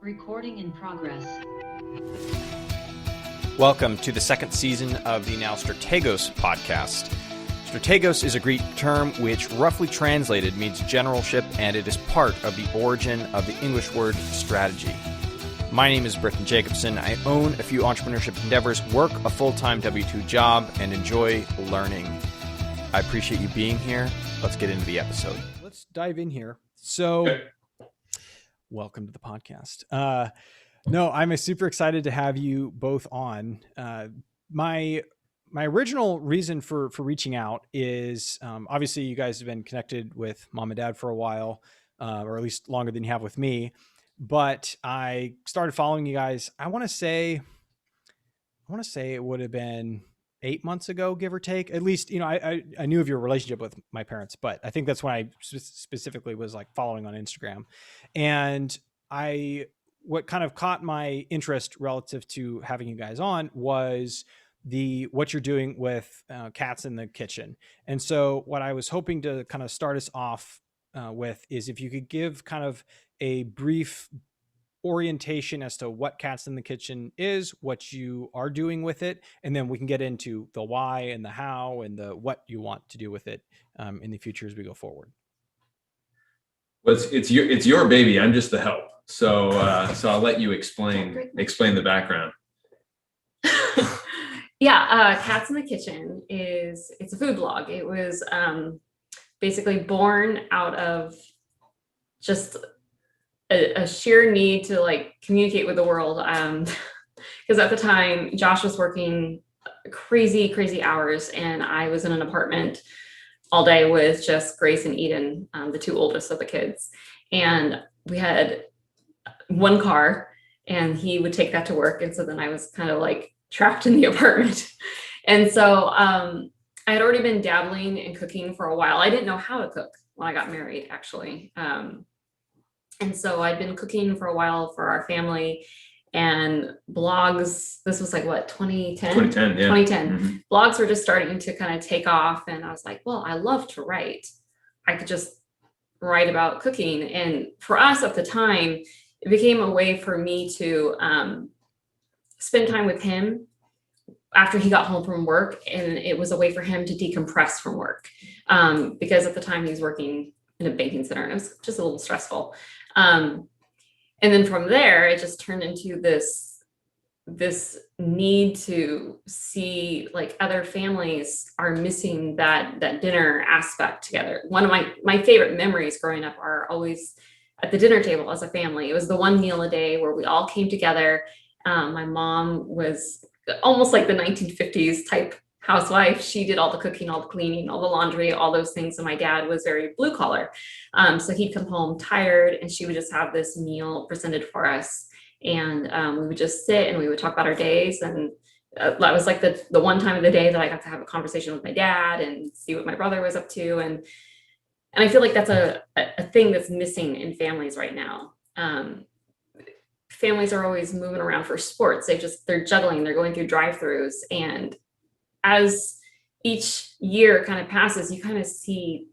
Recording in progress. Welcome to the second season of the now Strategos podcast. Strategos is a Greek term which roughly translated means generalship, and it is part of the origin of the English word strategy. My name is Britton Jacobson. I own a few entrepreneurship endeavors, work a full-time W-2 job, and enjoy learning. I appreciate you being here. Let's get into the episode. Let's dive in here. So, welcome to the podcast. I'm super excited to have you both on. My original reason for reaching out is obviously you guys have been connected with mom and dad for a while, or at least longer than you have with me. But I started following you guys. I want to say it would have been 8 months ago, give or take. At least, I knew of your relationship with my parents, but I think that's when I specifically was like following on Instagram. And what kind of caught my interest relative to having you guys on was what you're doing with Catz in the kitchen. And so what I was hoping to kind of start us off with is if you could give kind of a brief orientation as to what Catz in the Kitchen is, what you are doing with it, and then we can get into the why and the how and the what you want to do with it in the future as we go forward. Well, it's your baby. I'm just the help. So I'll let you explain the background. Catz in the Kitchen it's a food blog. It was basically born out of just a sheer need to like communicate with the world. Because at the time Josh was working crazy hours and I was in an apartment all day with just Grace and Eden, the two oldest of the kids. And we had one car and he would take that to work. And so then I was kind of like trapped in the apartment. And so I had already been dabbling in cooking for a while. I didn't know how to cook when I got married, actually. And so I'd been cooking for a while for our family, and blogs, this was like what, 2010? 2010, yeah. 2010. Mm-hmm. Blogs were just starting to kind of take off, and I was like, well, I love to write. I could just write about cooking. And for us at the time, it became a way for me to spend time with him after he got home from work. And it was a way for him to decompress from work because at the time he was working in a banking center and it was just a little stressful. And then from there, it just turned into this need to see like other families are missing that dinner aspect together. One of my favorite memories growing up are always at the dinner table as a family. It was the one meal a day where we all came together. My mom was almost like the 1950s type housewife. She did all the cooking, all the cleaning, all the laundry, all those things. And my dad was very blue collar. So he'd come home tired and she would just have this meal presented for us. And we would just sit and we would talk about our days. And that was like the one time of the day that I got to have a conversation with my dad and see what my brother was up to. And I feel like that's a thing that's missing in families right now. Families are always moving around for sports. They're juggling, they're going through drive-throughs. And as each year kind of passes, you kind of see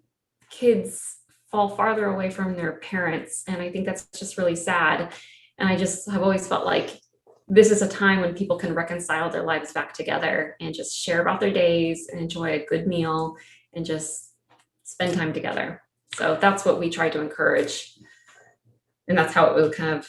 kids fall farther away from their parents. And I think that's just really sad. And I just have always felt like this is a time when people can reconcile their lives back together and just share about their days and enjoy a good meal and just spend time together. So that's what we try to encourage. And that's how it kind of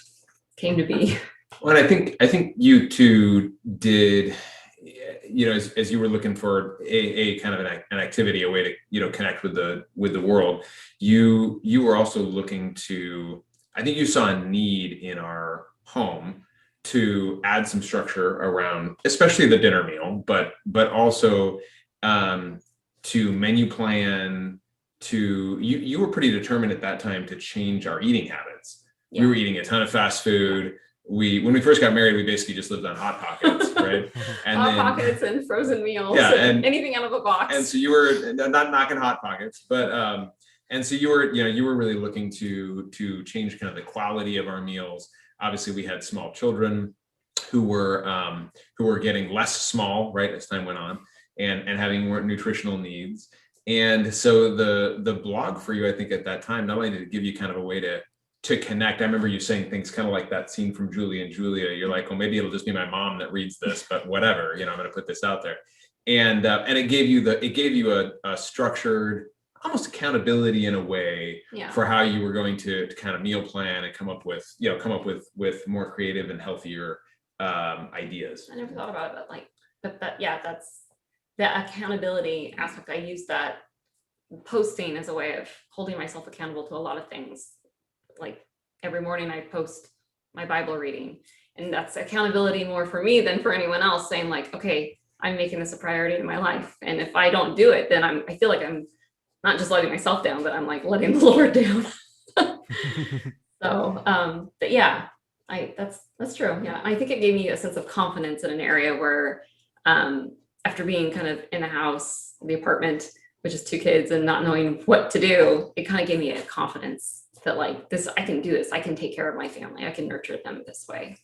came to be. Well, and I think you two did, as you were looking for a kind of an activity, a way to, connect with the world, you were also looking to, I think you saw a need in our home to add some structure around, especially the dinner meal, but also to menu plan, you were pretty determined at that time to change our eating habits. Yeah. We were eating a ton of fast food. When we first got married, we basically just lived on Hot Pockets, right? And Hot Pockets and frozen meals, and anything out of a box. And so you were not knocking Hot Pockets, but and so you were really looking to change kind of the quality of our meals. Obviously, we had small children who were getting less small, right, as time went on, and having more nutritional needs. And so the blog for you, I think at that time, not only did it give you kind of a way to to connect. I remember you saying things kind of like that scene from Julie and Julia. You're like, well, maybe it'll just be my mom that reads this, but whatever, I'm going to put this out there. And it gave you a structured, almost accountability in a way for how you were going to kind of meal plan and come up with more creative and healthier ideas. I never thought about it, but that's the accountability aspect. I use that posting as a way of holding myself accountable to a lot of things. Like every morning I post my Bible reading, and that's accountability more for me than for anyone else, saying like, okay, I'm making this a priority in my life. And if I don't do it, then I feel like I'm not just letting myself down, but I'm like letting the Lord down. So, but yeah, that's true. Yeah. I think it gave me a sense of confidence in an area where, after being kind of in the house, the apartment, which is 2 kids and not knowing what to do, it kind of gave me a confidence that like this, I can do this. I can take care of my family. I can nurture them this way.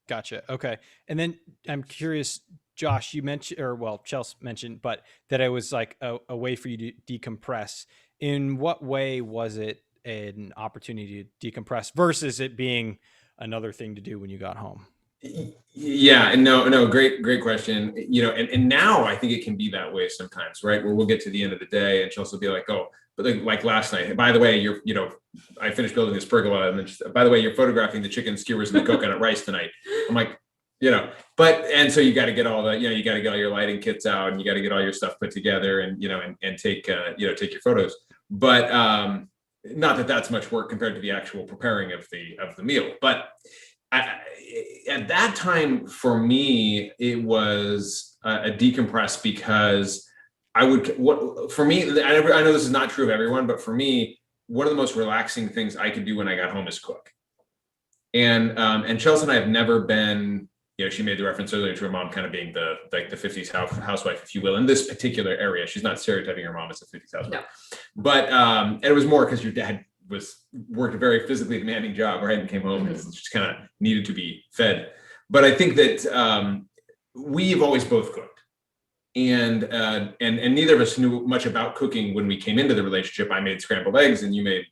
Gotcha. Okay. And then I'm curious, Josh, you mentioned, Chels mentioned, but that it was like a way for you to decompress. In what way was it an opportunity to decompress versus it being another thing to do when you got home? Yeah, and no, great question. And now I think it can be that way sometimes, right? Where we'll get to the end of the day and Chelsea will be like, oh, but like last night, by the way, I finished building this pergola, and then by the way, you're photographing the chicken skewers and the coconut rice tonight. I'm like, and so you got to get all you got to get all your lighting kits out, and you got to get all your stuff put together, and and take your photos. But not that that's much work compared to the actual preparing of the meal. But at that time, for me, it was a decompress, because I know this is not true of everyone, but for me, one of the most relaxing things I could do when I got home is cook. And Chelsea and I have never been, she made the reference earlier to her mom kind of being the 50s housewife, if you will, in this particular area. She's not stereotyping her mom as a 50s housewife, no. But and it was more because your dad worked a very physically demanding job, right? And came home and just kind of needed to be fed. But I think that we've always both cooked. And neither of us knew much about cooking when we came into the relationship. I made scrambled eggs and you made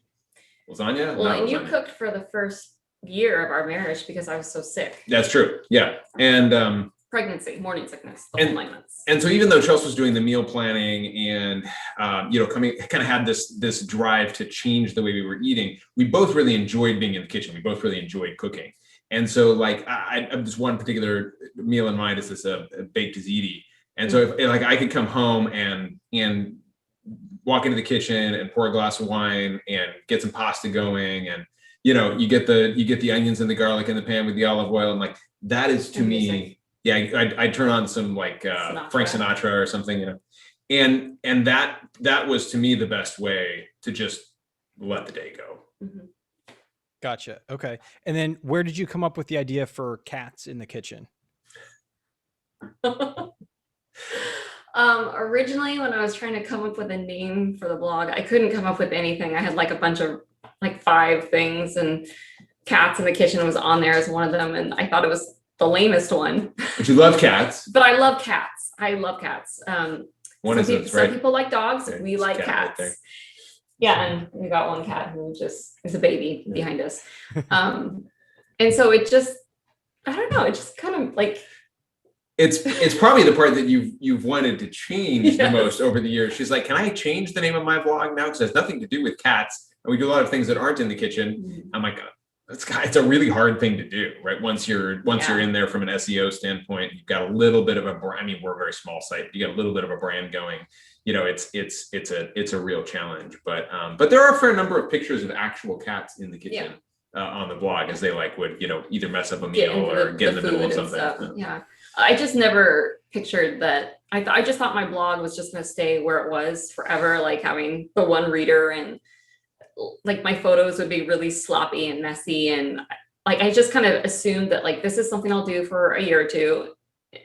lasagna. Well, and you cooked for the first year of our marriage because I was so sick. That's true. Yeah. And pregnancy, morning sickness, the whole 9 months. And so even though Chelsea was doing the meal planning and kind of had this drive to change the way we were eating, we both really enjoyed being in the kitchen. We both really enjoyed cooking. And so like I have this one particular meal in mind, is this a baked ziti. And so if I could come home and walk into the kitchen and pour a glass of wine and get some pasta going, and you get the onions and the garlic in the pan with the olive oil, and like that is to me, I'd turn on some like Frank Sinatra or something, and that was to me the best way to just let the day go. Mm-hmm. Gotcha. Okay. And then where did you come up with the idea for Catz in the kitchen? Originally, when I was trying to come up with a name for the blog, I couldn't come up with anything. I had like a bunch of like 5 things, and Catz in the kitchen was on there as one of them. And I thought it was the lamest one. But you love cats. But I love cats. I love cats. Some people like dogs. We like cats. Right, yeah, and we got one cat who just is a baby behind us. And so it just, I don't know, it just kind of like. It's probably the part that you've wanted to change the most over the years. She's like, can I change the name of my blog now? Because it has nothing to do with cats. And we do a lot of things that aren't in the kitchen. Mm-hmm. I'm like, it's a really hard thing to do, right? Once you're in there from an SEO standpoint, you've got a little bit of a brand. I mean, we're a very small site. You got a little bit of a brand going. It's a real challenge. But there are a fair number of pictures of actual cats in the kitchen on the blog, as they would either mess up a meal or get in the middle of something. Yeah. I just never pictured that. I just thought my blog was just going to stay where it was forever, like having the one reader, and like my photos would be really sloppy and messy. And like, I just kind of assumed that like, this is something I'll do for a year or 2,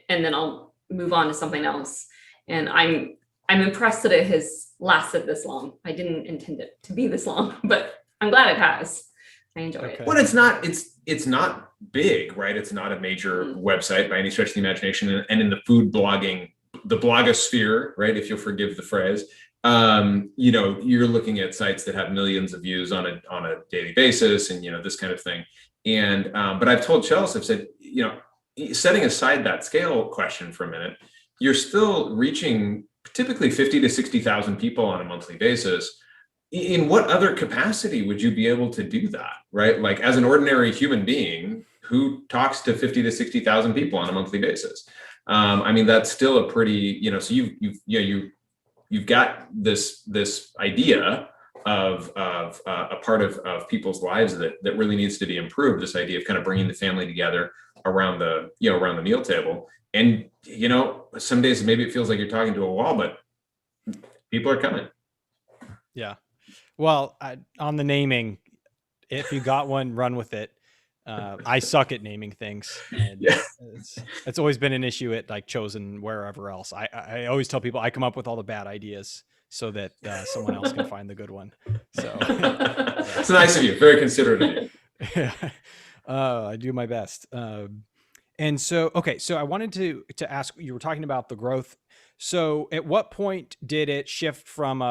and then I'll move on to something else. And I'm impressed that it has lasted this long. I didn't intend it to be this long, but I'm glad it has. I enjoy it. Well, it's not big, right? It's not a major website by any stretch of the imagination. And in the food blogging, the blogosphere, right, if you'll forgive the phrase, you're looking at sites that have millions of views on a daily basis, and this kind of thing. And but I've told Chels, I've said, setting aside that scale question for a minute, you're still reaching typically 50 to 60,000 people on a monthly basis. In what other capacity would you be able to do that, right? Like, as an ordinary human being who talks to 50 to 60,000 people on a monthly basis. I mean, that's still a pretty, so you've got this idea of a part of people's lives that really needs to be improved. This idea of kind of bringing the family together around the meal table. And, some days maybe it feels like you're talking to a wall, but people are coming. Yeah. Well, on the naming, if you got one, run with it. I suck at naming things, and it's always been an issue at like Chosen, wherever else. I always tell people I come up with all the bad ideas so that someone else can find the good one. So it's nice of you. Very considerate of you. Yeah. I do my best. And so, okay. So I wanted to ask, you were talking about the growth. So at what point did it shift from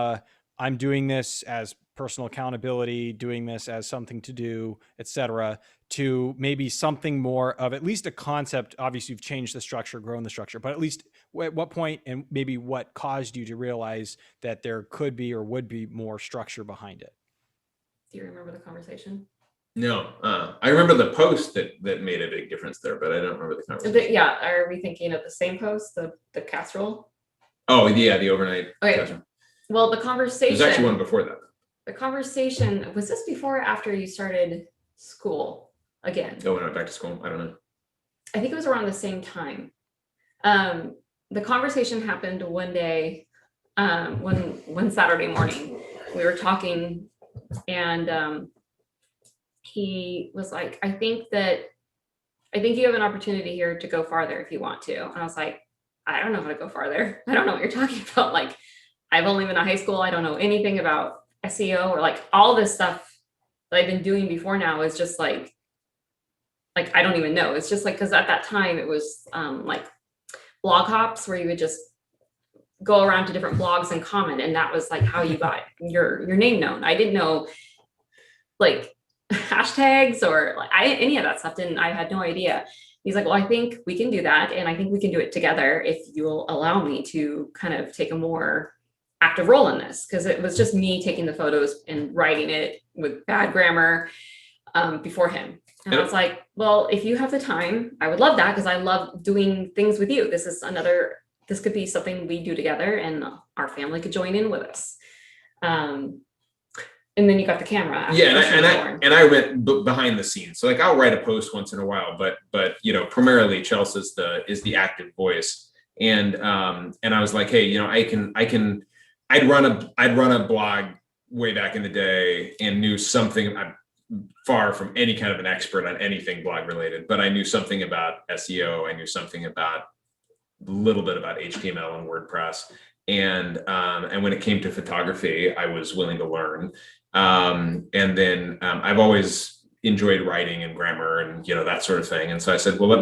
I'm doing this as personal accountability, doing this as something to do, et cetera, to maybe something more of at least a concept? Obviously you've changed the structure, grown the structure, but at least at what point, and maybe what caused you to realize that there could be or would be more structure behind it? Do you remember the conversation? No, I remember the post that made a big difference there, but I don't remember the conversation. Yeah, are we thinking of the same post, the casserole? Oh yeah, the overnight. Okay. Session. Well, the conversation. There's actually one before that. The conversation, was this before or after you started school again? Oh, when I went back to school, I don't know. I think it was around the same time. The conversation happened one day, one Saturday morning. We were talking, and he was like, I think you have an opportunity here to go farther if you want to. And I was like, I don't know how to go farther. I don't know what you're talking about. Like, I've only been to high school. I don't know anything about SEO or like all this stuff that I've been doing before now is just like I don't even know. It's just like, because at that time it was like blog hops where you would just go around to different blogs and comment, and that was like how you got your name known. I didn't know like hashtags or like any of that stuff. I had no idea. He's like, well, I think we can do that, and I think we can do it together if you'll allow me to kind of take a more active role in this, because it was just me taking the photos and writing it with bad grammar before him. And I was like, well, if you have the time, I would love that, because I love doing things with you. This could be something we do together, and our family could join in with us. And then you got the camera. Yeah, and I went behind the scenes. So like, I'll write a post once in a while, but primarily Chels is the active voice. And I was like, hey, I'd run a blog way back in the day and knew something. I'm far from any kind of an expert on anything blog related, but I knew something about SEO. I knew something about a little bit about HTML and WordPress. And when it came to photography, I was willing to learn. And then I've always enjoyed writing and grammar and that sort of thing. And so I said, well,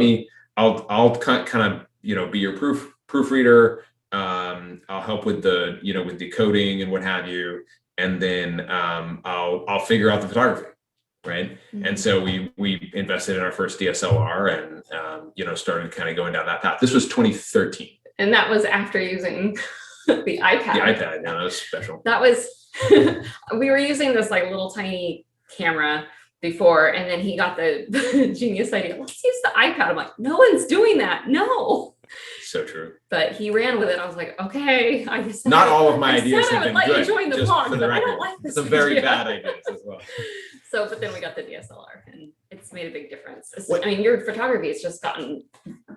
I'll kind of be your proofreader. I'll help with the with the coding and what have you, and then I'll figure out the photography, right? Mm-hmm. And so we invested in our first DSLR and started kind of going down that path. This was 2013, and that was after using the iPad. The iPad, that was special. That was we were using this like little tiny camera before, and then he got the genius idea, let's use the iPad. I'm like, no one's doing that. No. So true. But he ran with it. I was like, okay. Not all of my ideas have been good. You join the blog, but I don't like this. Some very bad ideas as well. So, but then we got the DSLR, and it's made a big difference. I mean, your photography has just gotten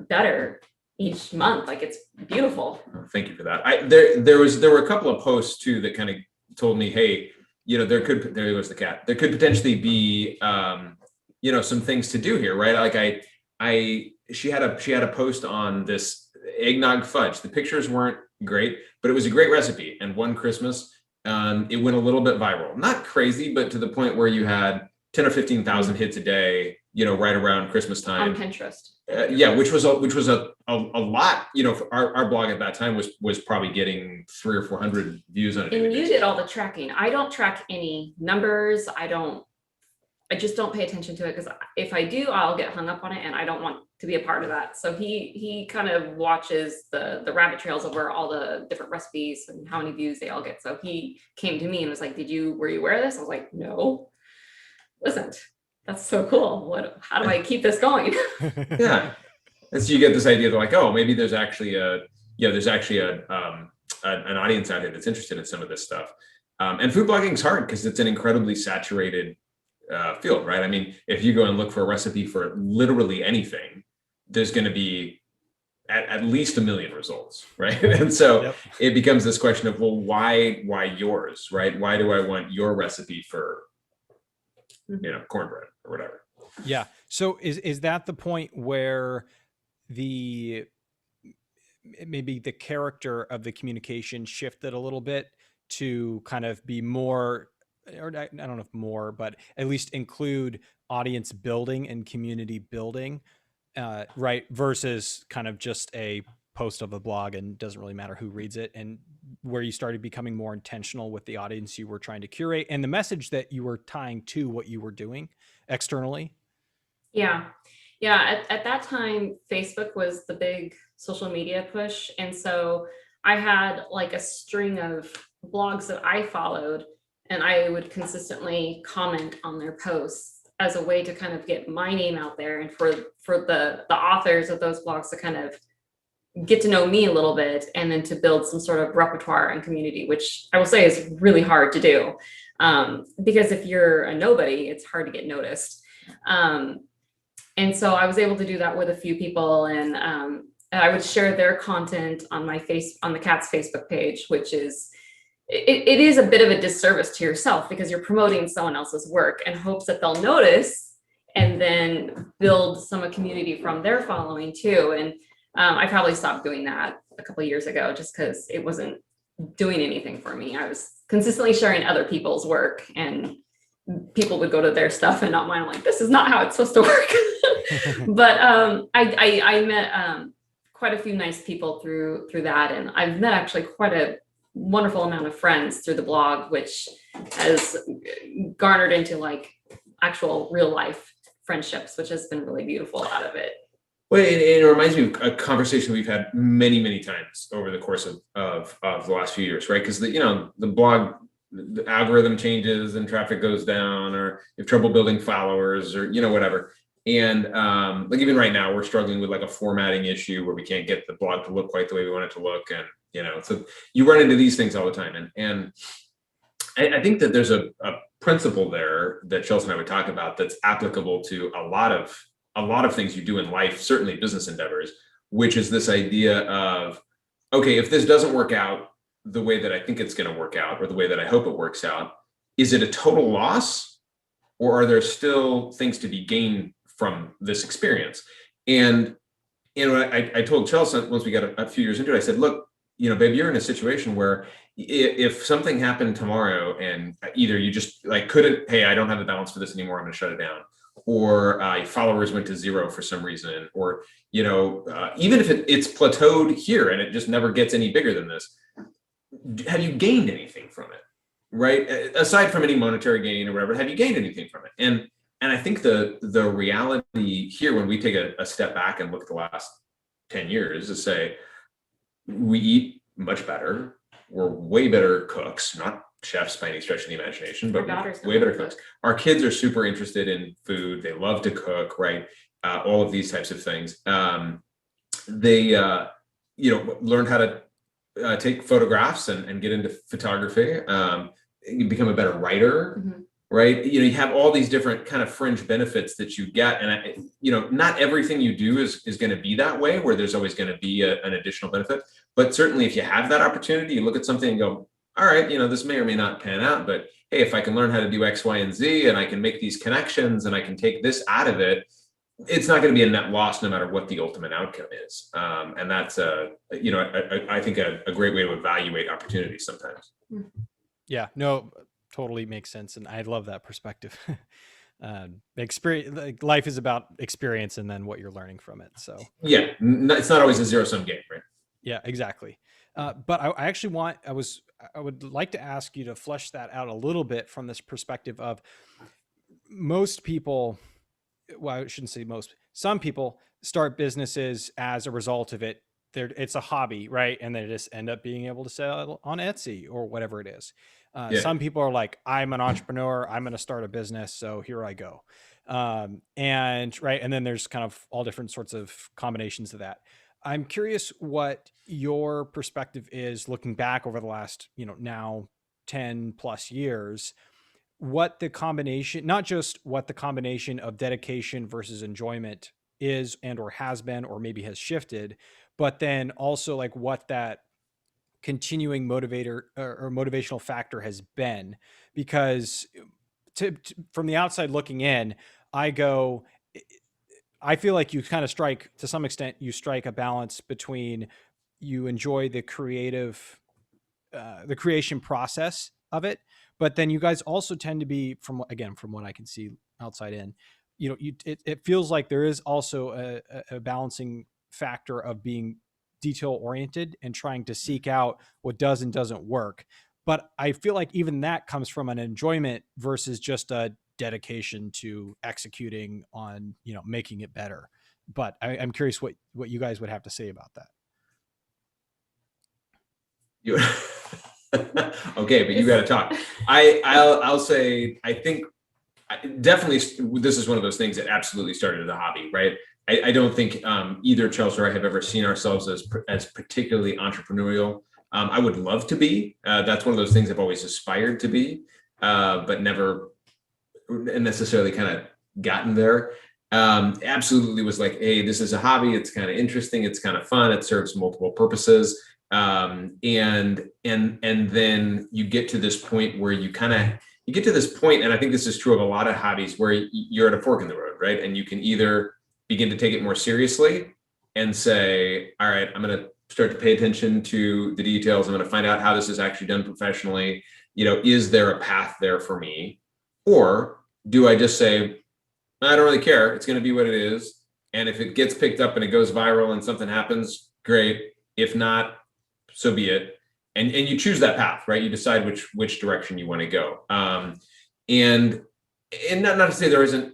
better each month. Like, it's beautiful. Thank you for that. There were a couple of posts too that kind of told me, hey, there goes the cat. There could potentially be, some things to do here, right? Like she had a post on this eggnog fudge. The pictures weren't great, but it was a great recipe. And one Christmas, it went a little bit viral. Not crazy, but to the point where you had 10 or 15,000 hits a day, right around Christmas time on Pinterest. which was a lot. Our blog at that time was probably getting 300 or 400 views on it. And you did all the tracking. I don't track any numbers. I just don't pay attention to it, because if I do, I'll get hung up on it, and I don't want to be a part of that. So he kind of watches the rabbit trails of where all the different recipes and how many views they all get. So he came to me and was like, were you aware of this? I was like, no, wasn't. That's so cool. How do I keep this going? Yeah. And so you get this idea that like, oh, maybe there's actually an audience out here that's interested in some of this stuff. And food blogging is hard because it's an incredibly saturated field, right? I mean, if you go and look for a recipe for literally anything, there's going to be at least 1 million results, right? And so It becomes this question of, well, why yours, right? Why do I want your recipe for, cornbread or whatever? Yeah. So is that the point where maybe the character of the communication shifted a little bit to kind of be more, or I don't know if more, but at least include audience building and community building, right? Versus kind of just a post of a blog and doesn't really matter who reads it, and where you started becoming more intentional with the audience you were trying to curate and the message that you were tying to what you were doing externally? Yeah. At that time, Facebook was the big social media push. And so I had like a string of blogs that I followed, and I would consistently comment on their posts as a way to kind of get my name out there, and for the authors of those blogs to kind of get to know me a little bit, and then to build some sort of repertoire and community, which I will say is really hard to do. Because if you're a nobody, it's hard to get noticed. And so I was able to do that with a few people, and I would share their content on the Catz Facebook page, which is, it is a bit of a disservice to yourself, because you're promoting someone else's work in hopes that they'll notice and then build some community from their following too. And I probably stopped doing that a couple of years ago, just because it wasn't doing anything for me. I was consistently sharing other people's work, and people would go to their stuff and not mine. I'm like, this is not how it's supposed to work. But I met quite a few nice people through that, and I've met actually quite a wonderful amount of friends through the blog, which has garnered into like actual real life friendships, which has been really beautiful out of it. Well, it reminds me of a conversation we've had many, many times over the course of the last few years, right? Because the blog, the algorithm changes and traffic goes down, or you have trouble building followers, or whatever. And like even right now, we're struggling with like a formatting issue where we can't get the blog to look quite the way we want it to look, and so you run into these things all the time. And I think that there's a principle there that Chels and I would talk about that's applicable to a lot of things you do in life, certainly business endeavors, which is this idea of, okay, if this doesn't work out the way that I think it's going to work out, or the way that I hope it works out, is it a total loss, or are there still things to be gained from this experience? And I told Chels once we got a few years into it, I said, look, babe, you're in a situation where if something happened tomorrow and either you just like couldn't, hey, I don't have the balance for this anymore, I'm going to shut it down, or followers went to zero for some reason, or even if it's plateaued here and it just never gets any bigger than this, have you gained anything from it, right? Aside from any monetary gain or whatever, have you gained anything from it? And I think the reality here, when we take a step back and look at the last 10 years, is say we eat much better. We're way better cooks, not chefs by any stretch of the imagination, but way better cooks. Our kids are super interested in food. They love to cook, right? All of these types of things. They learned how to take photographs and get into photography. You become a better writer. Mm-hmm. Right. You have all these different kind of fringe benefits that you get. And, not everything you do is going to be that way, where there's always going to be an additional benefit. But certainly if you have that opportunity, you look at something and go, all right, this may or may not pan out, but hey, if I can learn how to do X, Y, and Z, and I can make these connections and I can take this out of it, it's not going to be a net loss no matter what the ultimate outcome is. And that's, I think a great way to evaluate opportunities sometimes. Yeah, no, totally makes sense. And I love that perspective. Experience, like life is about experience and then what you're learning from it. So yeah, it's not always a zero-sum game, right? yeah, exactly. But I actually I would like to ask you to flesh that out a little bit from this perspective of most people. Well, I shouldn't say most. Some people start businesses as a result of it. It's a hobby, right? And they just end up being able to sell on Etsy or whatever it is. Yeah. Some people are like, I'm an entrepreneur. I'm going to start a business. So here I go. And right. And then there's kind of all different sorts of combinations of that. I'm curious what your perspective is looking back over the last, now 10 plus years, what the combination, not just what the combination of dedication versus enjoyment is and or has been or maybe has shifted, but then also like what that continuing motivator or motivational factor has been. Because from the outside looking in, I feel like you kind of strike, to some extent, you strike a balance between you enjoy the creation process of it, but then you guys also tend to be, from what I can see outside in, it feels like there is also a balancing factor of being detail oriented and trying to seek out what does and doesn't work. But I feel like even that comes from an enjoyment versus just a dedication to executing on, making it better. But I'm curious what you guys would have to say about that. Okay, but you got to talk. I'll say, I think definitely this is one of those things that absolutely started as a hobby, right? I don't think either Chels or I have ever seen ourselves as particularly entrepreneurial. I would love to be. That's one of those things I've always aspired to be, but never necessarily kind of gotten there. Absolutely was like, hey, this is a hobby. It's kind of interesting. It's kind of fun. It serves multiple purposes. And then you get to this point where you get to this point, and I think this is true of a lot of hobbies, where you're at a fork in the road, right? And you can either begin to take it more seriously and say, all right, I'm going to start to pay attention to the details. I'm going to find out how this is actually done professionally. Is there a path there for me? Or do I just say, I don't really care. It's going to be what it is. And if it gets picked up and it goes viral and something happens, great. If not, so be it. And you choose that path, right? You decide which direction you want to go. And not to say there isn't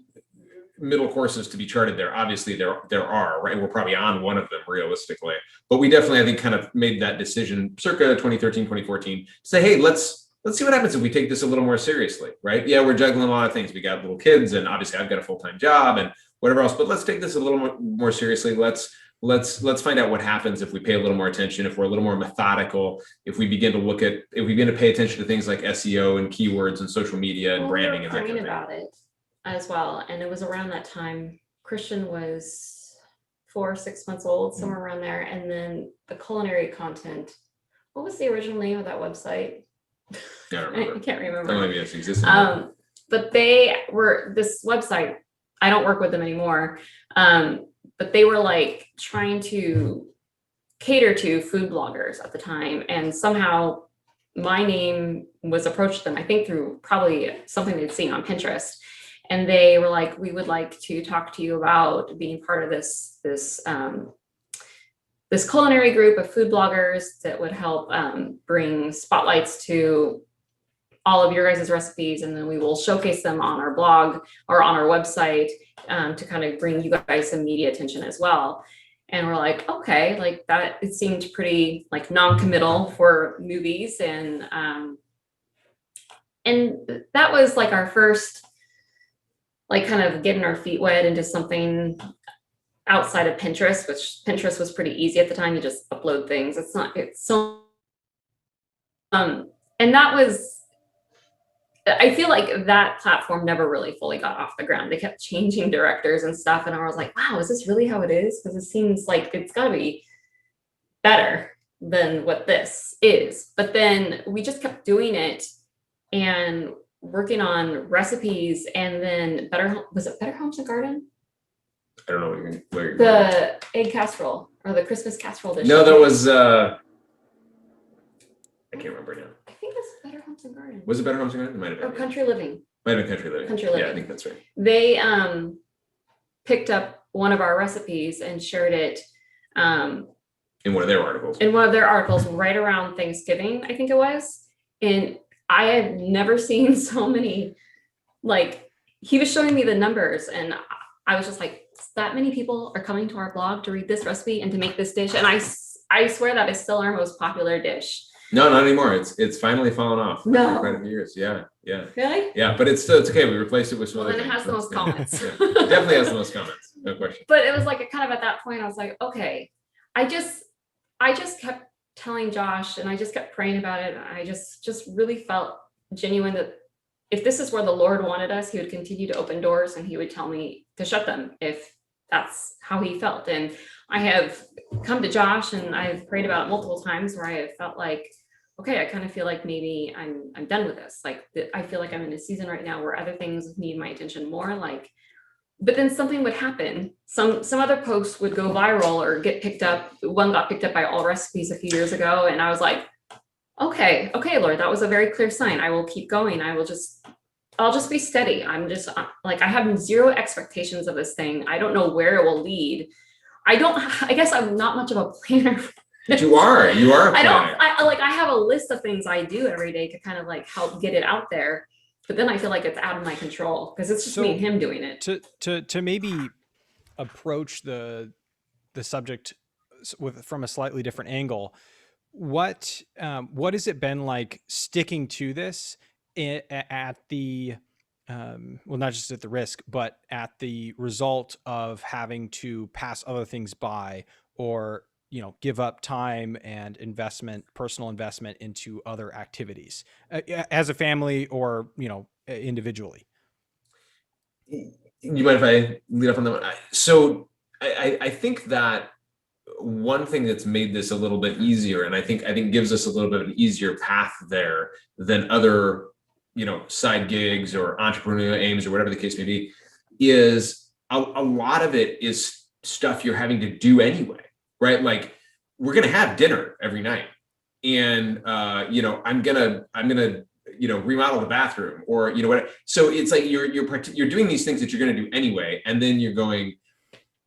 middle courses to be charted there. Obviously there are, right? We're probably on one of them realistically, but we definitely, I think, kind of made that decision circa 2013, 2014 to say, hey, let's see what happens if we take this a little more seriously, right? Yeah, we're juggling a lot of things. We got little kids, and obviously I've got a full-time job and whatever else, but let's take this a little more seriously. Let's find out what happens if we pay a little more attention, if we're a little more methodical, if we begin to pay attention to things like SEO and keywords and social media and branding and that kind of thing. About it as well. And it was around that time, Christian was 4 or 6 months old, somewhere around there. And then the culinary content, what was the original name of that website? I can't remember. Oh, maybe it's existing. But they were this website. I don't work with them anymore. But they were like trying to cater to food bloggers at the time. And somehow my name was approached them, I think through probably something they'd seen on Pinterest. And they were like, we would like to talk to you about being part of this culinary group of food bloggers that would help bring spotlights to all of your guys' recipes. And then we will showcase them on our blog or on our website to kind of bring you guys some media attention as well. And we're like, okay, like that, it seemed pretty like non-committal for movies. And that was like our first, like kind of getting our feet wet into something outside of Pinterest, which Pinterest was pretty easy at the time. You just upload things. It's so, and that was, I feel like that platform never really fully got off the ground. They kept changing directors and stuff. And I was like, wow, is this really how it is? Because it seems like it's got to be better than what this is. But then we just kept doing it and working on recipes. And then was it Better Homes and Garden? I don't know where you're the egg casserole or the Christmas casserole dish. No, that was, I can't remember now. I think it's Better Homes and Garden. Was it Better Homes and Garden? It might have been. Or Country Living. Might have been Country Living. Country Living. Yeah, I think that's right. They picked up one of our recipes and shared it In one of their articles. Right around Thanksgiving, I think it was. And I had never seen so many, like, he was showing me the numbers and I was just like, that many people are coming to our blog to read this recipe and to make this dish. And I swear that is still our most popular dish. No, not anymore. It's finally fallen off. No. For quite a few years. Yeah. Really? Yeah, but it's okay. We replaced it with some Well, other then it things. has the most comments. Yeah. It definitely has the most comments. No question. But it was like kind of at that point, I was like, okay, I just kept telling Josh and I just kept praying about it. And I just really felt genuine that if this is where the Lord wanted us, he would continue to open doors and he would tell me to shut them if that's how he felt. And I have come to Josh and I've prayed about it multiple times where I have felt like, okay, I kind of feel like maybe I'm done with this. Like I feel like I'm in a season right now where other things need my attention more. Like, but then something would happen. Some other posts would go viral or get picked up. One got picked up by All Recipes a few years ago. And I was like, okay, Lord, that was a very clear sign. I will keep going. I'll just be steady. I'm just like, I have zero expectations of this thing. I don't know where it will lead. I guess I'm not much of a planner. But you are a planner. I have a list of things I do every day to kind of like help get it out there. But then I feel like it's out of my control because it's just me and him doing it. To maybe approach the subject from a slightly different angle, what has it been like sticking to this at the well, not just at the risk, but at the result of having to pass other things by or give up time and personal investment into other activities as a family or, individually? You mind if I lead off on that one? So I think that one thing that's made this a little bit easier, and I think gives us a little bit of an easier path there than other, side gigs or entrepreneurial aims or whatever the case may be, is a lot of it is stuff you're having to do anyway. Right? Like we're going to have dinner every night and, I'm going to, remodel the bathroom or, whatever. So it's like, you're doing these things that you're going to do anyway. And then you're going,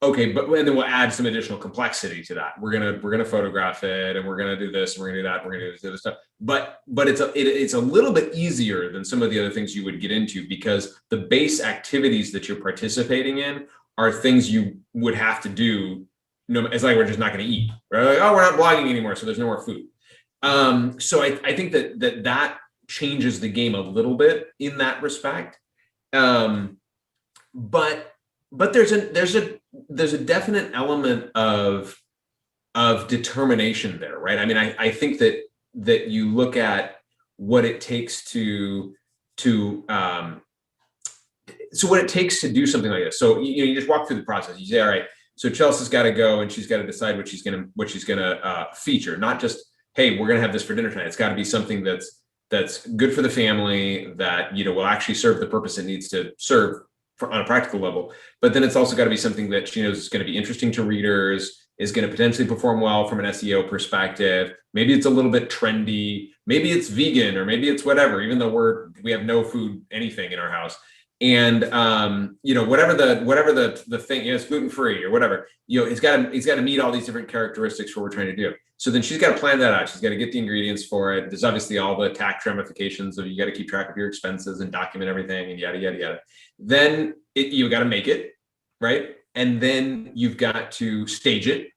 okay, and then we'll add some additional complexity to that. We're going to photograph it and we're going to do this and we're going to do that. And we're going to do this other stuff. But it's a little bit easier than some of the other things you would get into because the base activities that you're participating in are things you would have to do. No, it's like we're just not going to eat, right? Like, oh, we're not blogging anymore, so there's no more food. So I think that changes the game a little bit in that respect. But there's a definite element of determination there, right? I mean, I think that you look at what it takes to what it takes to do something like this. So you just walk through the process. You say, all right. So Chelsea's got to go and she's got to decide what she's gonna feature. Not just, hey, we're gonna have this for dinner tonight. It's got to be something that's good for the family that will actually serve the purpose it needs to serve on a practical level. But then it's also got to be something that she knows is going to be interesting to readers, is going to potentially perform well from an SEO perspective. Maybe it's a little bit trendy. Maybe it's vegan or maybe it's whatever. Even though we have no food anything in our house. And whatever the thing is, gluten-free or whatever, it's got to meet all these different characteristics for what we're trying to do. So then she's got to plan that out. She's got to get the ingredients for it. There's obviously all the tax ramifications of you got to keep track of your expenses and document everything and yada yada yada. Then you got to make it, right? And then you've got to stage it,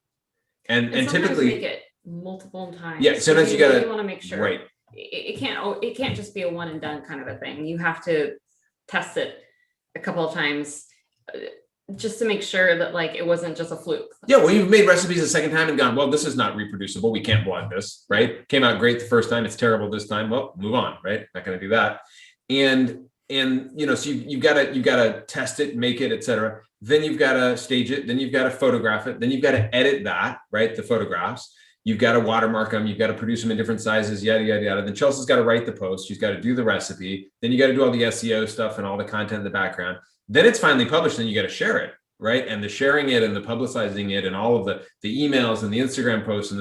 and typically make it multiple times. Yeah, sometimes you got to really want to make sure, right? It can't just be a one and done kind of a thing. You have to test it a couple of times just to make sure that like it wasn't just a fluke. Yeah, well, you've made recipes a second time and gone, well, this is not reproducible. We can't blog this, right? Came out great the first time. It's terrible this time. Well, move on, right? Not going to do that. And so you've got to test it, make it, etc. Then you've got to stage it. Then you've got to photograph it. Then you've got to edit that, right? The photographs. You've got to watermark them. You've got to produce them in different sizes, yada, yada, yada. Then Chelsea's got to write the post. She's got to do the recipe. Then you got to do all the SEO stuff and all the content in the background. Then it's finally published. Then you got to share it, right? And the sharing it and the publicizing it and all of the emails and the Instagram posts and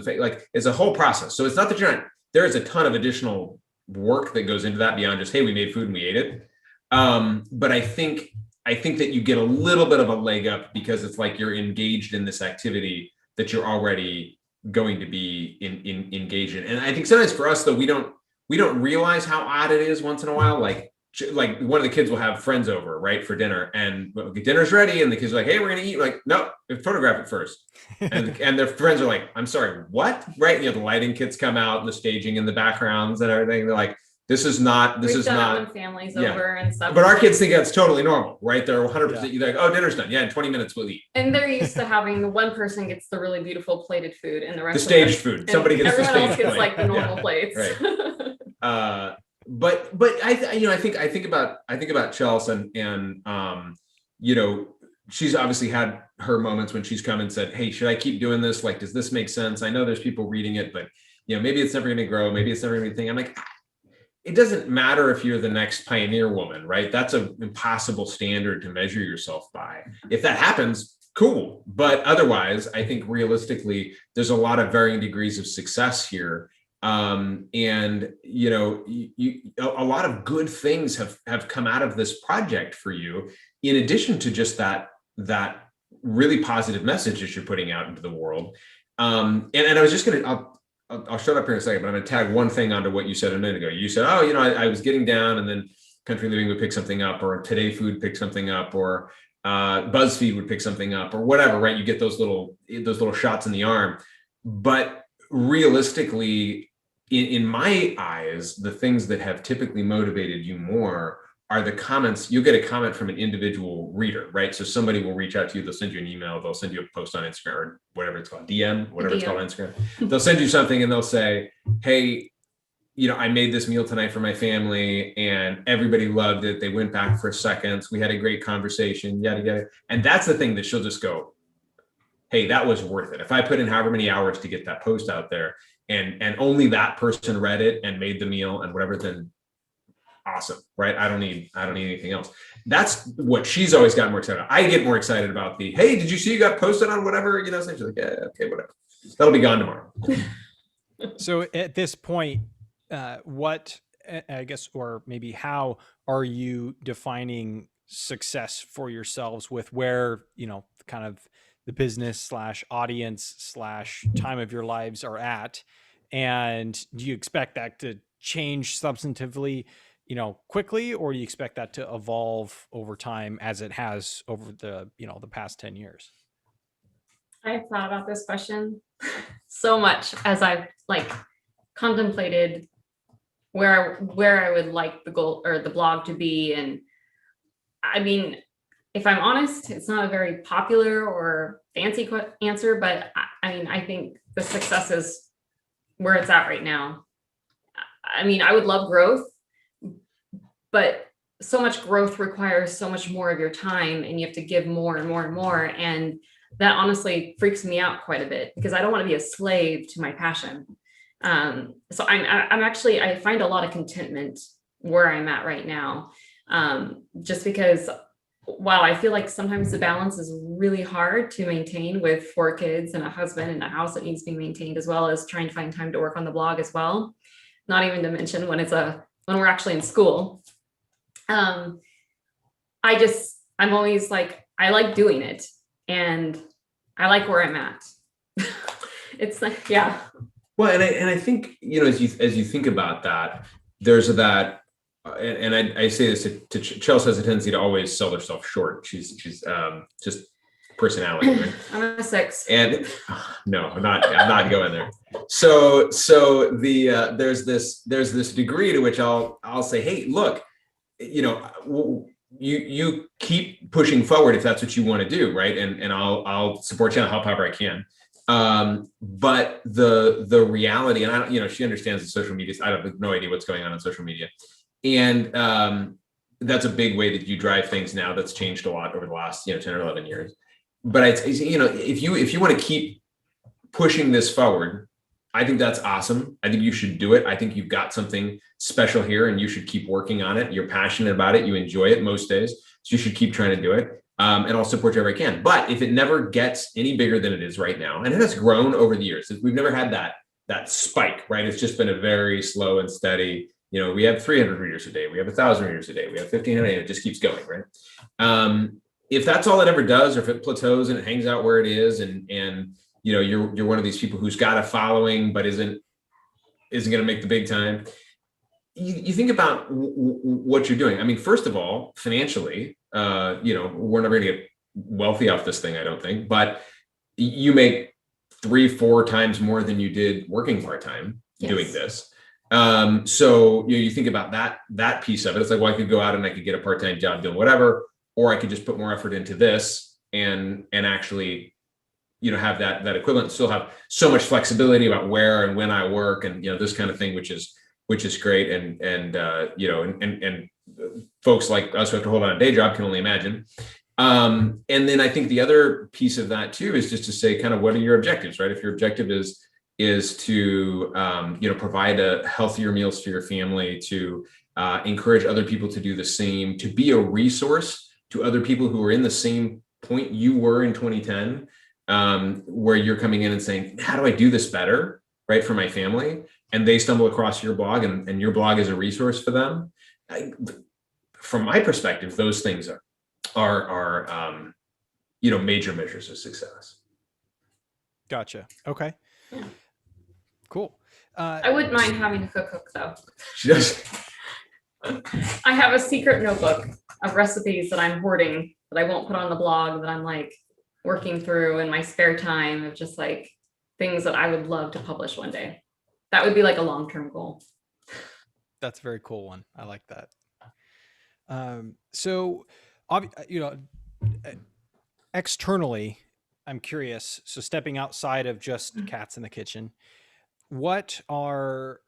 it's a whole process. So it's not that there is a ton of additional work that goes into that beyond just, hey, we made food and we ate it. But I think that you get a little bit of a leg up because it's like you're engaged in this activity that you're already going to be engaged in. And I think sometimes for us though, we don't realize how odd it is once in a while. Like one of the kids will have friends over, right, for dinner, and dinner's ready, and the kids are like, "Hey, we're gonna eat." Like, no, photograph it first. And their friends are like, "I'm sorry, what?" Right? The lighting kits come out and the staging in the backgrounds and everything. They're like, This is not when families over and stuff. But our kids think that's totally normal, right? They're 100%. You're like, oh, dinner's done. Yeah, in 20 minutes we'll eat. And they're used to having the one person gets the really beautiful plated food, and the rest the staged food. Somebody gets the staged everyone else gets like the normal plates. Right. But I think about Chels and she's obviously had her moments when she's come and said, hey, should I keep doing this? Like, does this make sense? I know there's people reading it, but maybe it's never going to grow. Maybe it's never going to be a thing. I'm like, it doesn't matter if you're the next pioneer woman, right? That's an impossible standard to measure yourself by. If that happens, cool. But otherwise, I think realistically, there's a lot of varying degrees of success here. A lot of good things have come out of this project for you, in addition to just that really positive message that you're putting out into the world. And I was just I'll shut up here in a second, but I'm going to tag one thing onto what you said a minute ago. You said, I was getting down, and then Country Living would pick something up, or Today Food pick something up, or BuzzFeed would pick something up, or whatever, right? You get those little shots in the arm. But realistically, in my eyes, the things that have typically motivated you more are the comments. You'll get a comment from an individual reader, right? So somebody will reach out to you, they'll send you an email, they'll send you a post on Instagram, or whatever it's called, DM, whatever it's called on Instagram. They'll send you something and they'll say, hey, I made this meal tonight for my family and everybody loved it. They went back for seconds. We had a great conversation, yada, yada. And that's the thing that she'll just go, hey, that was worth it. If I put in however many hours to get that post out there and only that person read it and made the meal and whatever, then awesome, right? I don't need anything else. That's what she's always gotten more excited about. I get more excited about the, hey, did you see you got posted on whatever, so she's like, yeah, okay, whatever. That'll be gone tomorrow. So at this point, what, I guess, or maybe how are you defining success for yourselves with where, kind of the business / audience / time of your lives are at? And do you expect that to change substantively, quickly, or do you expect that to evolve over time as it has over the, the past 10 years? I've thought about this question so much as I've contemplated where I would like the goal or the blog to be. And I mean, if I'm honest, it's not a very popular or fancy answer, but I think the success is where it's at right now. I mean, I would love growth, but so much growth requires so much more of your time, and you have to give more and more and more. And that honestly freaks me out quite a bit because I don't want to be a slave to my passion. So I find a lot of contentment where I'm at right now. Just because while I feel like sometimes the balance is really hard to maintain with 4 kids and a husband and a house that needs to be maintained, as well as trying to find time to work on the blog as well. Not even to mention when we're actually in school. I'm always like, I like doing it and I like where I'm at. It's like, yeah. Well, and I think, as you think about that, there's that, and I say this to Chels has a tendency to always sell herself short. She's just personality, right? I'm a 6. And no, I'm not going there. So there's this degree to which I'll say, hey, look, you keep pushing forward if that's what you want to do, right? And I'll support you and help however I can. But the reality, and I don't, she understands the social media. I have no idea what's going on social media, and that's a big way that you drive things now. That's changed a lot over the last 10 or 11 years. But if you want to keep pushing this forward, I think that's awesome. I think you should do it. I think you've got something special here, and you should keep working on it. You're passionate about it. You enjoy it most days, so you should keep trying to do it. And I'll support you wherever I can. But if it never gets any bigger than it is right now, and it has grown over the years, we've never had that spike, right? It's just been a very slow and steady We have 300 readers a day, we have 1,000 readers a day, we have 1,500, it just keeps going, right? If that's all it ever does, or if it plateaus and it hangs out where it is, and you're one of these people who's got a following but isn't going to make the big time, you think about what you're doing. I mean, first of all, financially, we're never going to get wealthy off this thing, I don't think, but you make 3-4 times more than you did working part-time doing this. So you think about that piece of it. It's like, well, I could go out and I could get a part-time job doing whatever, or I could just put more effort into this and actually, have that equivalent, still have so much flexibility about where and when I work, and this kind of thing, which is great. And folks like us who have to hold on a day job can only imagine. And then I think the other piece of that too is just to say, kind of, what are your objectives, right? If your objective is to provide a healthier meals for your family, to encourage other people to do the same, to be a resource to other people who are in the same point you were in 2010, where you're coming in and saying, how do I do this better, right, for my family? And they stumble across your blog, and your blog is a resource for them. From my perspective, those things are major measures of success. Gotcha. Okay. Yeah. Cool. I wouldn't mind having a cookbook though. Just I have a secret notebook of recipes that I'm hoarding that I won't put on the blog, that I'm like working through in my spare time, of just like things that I would love to publish one day. That would be like a long-term goal. That's a very cool one. I like that. So, externally, I'm curious. So stepping outside of just Catz in the kitchen, what are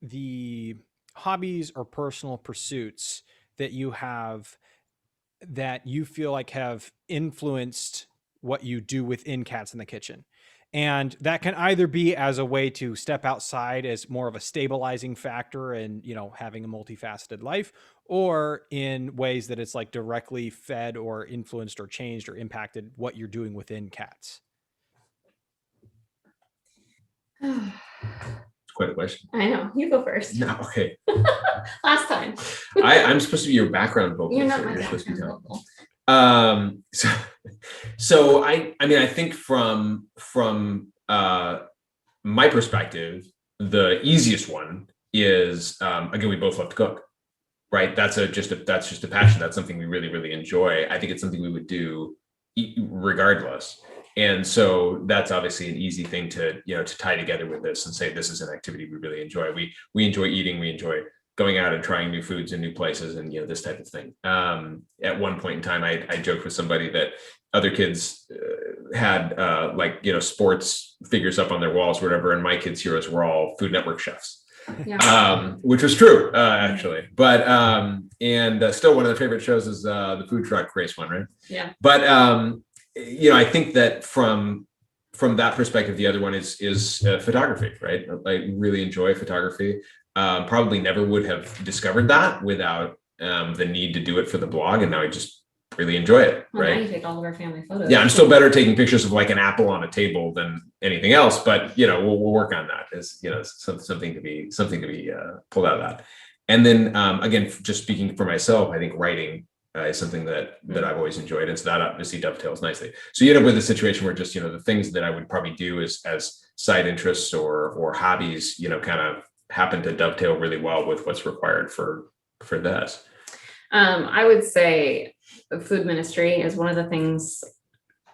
the hobbies or personal pursuits that you have that you feel like have influenced what you do within Catz in the kitchen? And that can either be as a way to step outside as more of a stabilizing factor and, having a multifaceted life, or in ways that it's like directly fed or influenced or changed or impacted what you're doing within Catz. It's quite a question. I know. You go first. No, okay. Last time. I'm supposed to be your background vocalist. You're not my background vocal. So I think from my perspective, the easiest one is, again, we both love to cook, right? That's just a passion. That's something we really, really enjoy. I think it's something we would do regardless. And so that's obviously an easy thing to tie together with this and say, this is an activity we really enjoy. We enjoy eating, we enjoy going out and trying new foods and new places, and this type of thing. At one point in time, I joked with somebody that other kids had sports figures up on their walls or whatever, and my kids' heroes were all Food Network chefs. Yeah. Which was true, actually. But still one of the favorite shows is the food truck race one, right? Yeah. But I think that from that perspective, the other one is photography, right? I really enjoy photography. Probably never would have discovered that without the need to do it for the blog, and now I just really enjoy it. Well, right? Now you take all of our family photos. Yeah, I'm still better at taking pictures of like an apple on a table than anything else, but we'll work on that. As something to be pulled out of that. And then again, just speaking for myself, I think writing is something that I've always enjoyed, and so that obviously dovetails nicely. So you end up with a situation where just the things that I would probably do as side interests or hobbies, kind of happen to dovetail really well with what's required for this. I would say food ministry is one of the things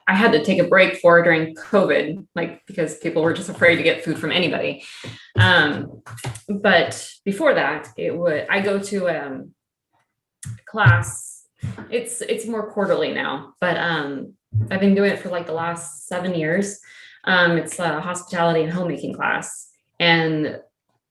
I had to take a break for during COVID, because people were just afraid to get food from anybody. But before that, I go to a class. It's more quarterly now, but I've been doing it for the last 7 years. It's a hospitality and homemaking class, and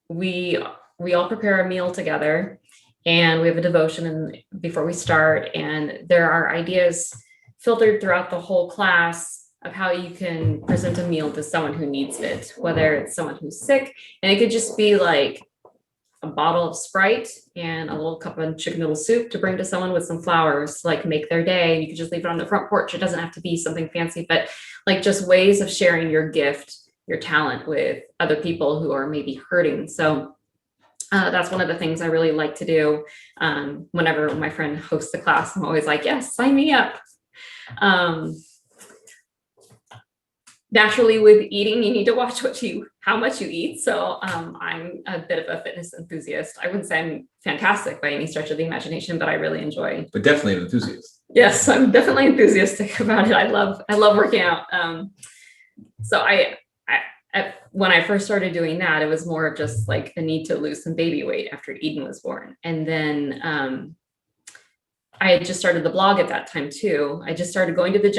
we all prepare a meal together, and we have a devotion before we start, and there are ideas filtered throughout the whole class of how you can present a meal to someone who needs it, whether it's someone who's sick, and it could just be like a bottle of Sprite and a little cup of chicken noodle soup to bring to someone with some flowers, make their day. And you could just leave it on the front porch. It doesn't have to be something fancy, but just ways of sharing your gift, your talent with other people who are maybe hurting. So That's one of the things I really like to do. Whenever my friend hosts the class, I'm always like, yes, sign me up. Naturally, with eating, you need to watch how much you eat. So I'm a bit of a fitness enthusiast. I wouldn't say I'm fantastic by any stretch of the imagination, but I really enjoy. But definitely an enthusiast. Yes, I'm definitely enthusiastic about it. I love working out. So when I first started doing that, it was more of just like a need to lose some baby weight after Eden was born. And then I had just started the blog at that time too. I just started going to the